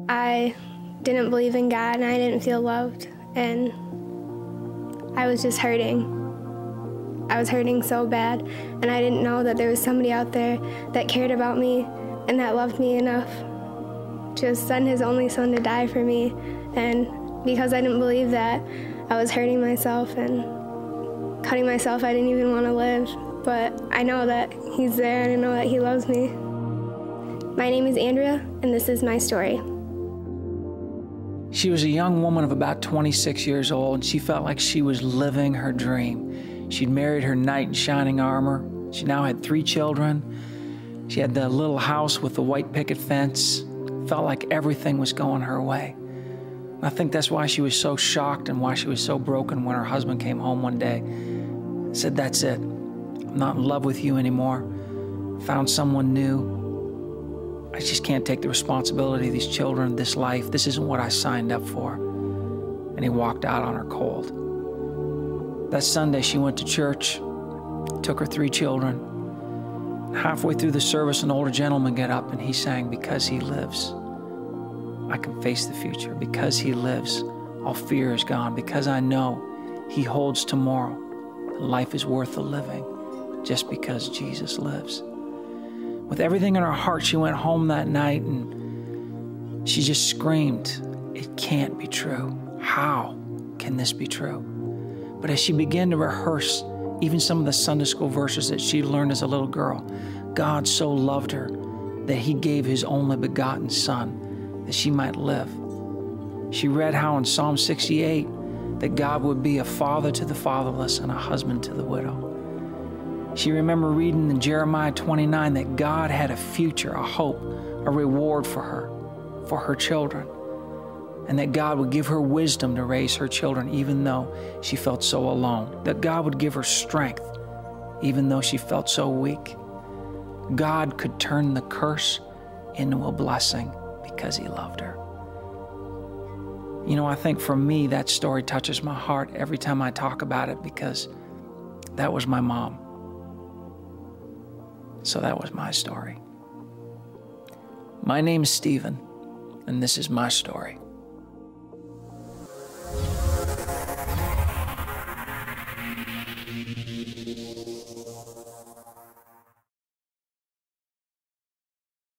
I didn't believe in God and I didn't feel loved, and I was just hurting. I was hurting so bad, and I didn't know that there was somebody out there that cared about me and that loved me enough to send his only son to die for me. And because I didn't believe that, I was hurting myself and cutting myself. I didn't even want to live, but I know that he's there and I know that he loves me. My name is Andrea, and this is my story. She was a young woman of about 26 years old, and she felt like she was living her dream. She'd married her knight in shining armor. She now had 3 children. She had the little house with the white picket fence. Felt like everything was going her way. And I think that's why she was so shocked and why she was so broken when her husband came home one day and said, "That's it. I'm not in love with you anymore. Found someone new. I just can't take the responsibility of these children, this life. This isn't what I signed up for." And he walked out on her cold. That Sunday, she went to church, took her 3 children. Halfway through the service, an older gentleman got up and he sang, "Because he lives, I can face the future. Because he lives, all fear is gone. Because I know he holds tomorrow. Life is worth the living just because Jesus lives." With everything in her heart, she went home that night and she just screamed, "It can't be true. How can this be true?" But as she began to rehearse even some of the Sunday school verses that she learned as a little girl, God so loved her that he gave his only begotten son that she might live. She read how in Psalm 68 that God would be a father to the fatherless and a husband to the widow. She remembered reading in Jeremiah 29 that God had a future, a hope, a reward for her children, and that God would give her wisdom to raise her children even though she felt so alone, that God would give her strength even though she felt so weak. God could turn the curse into a blessing because he loved her. You know, I think for me, that story touches my heart every time I talk about it because that was my mom. So that was my story. My name is Stephen, and this is my story.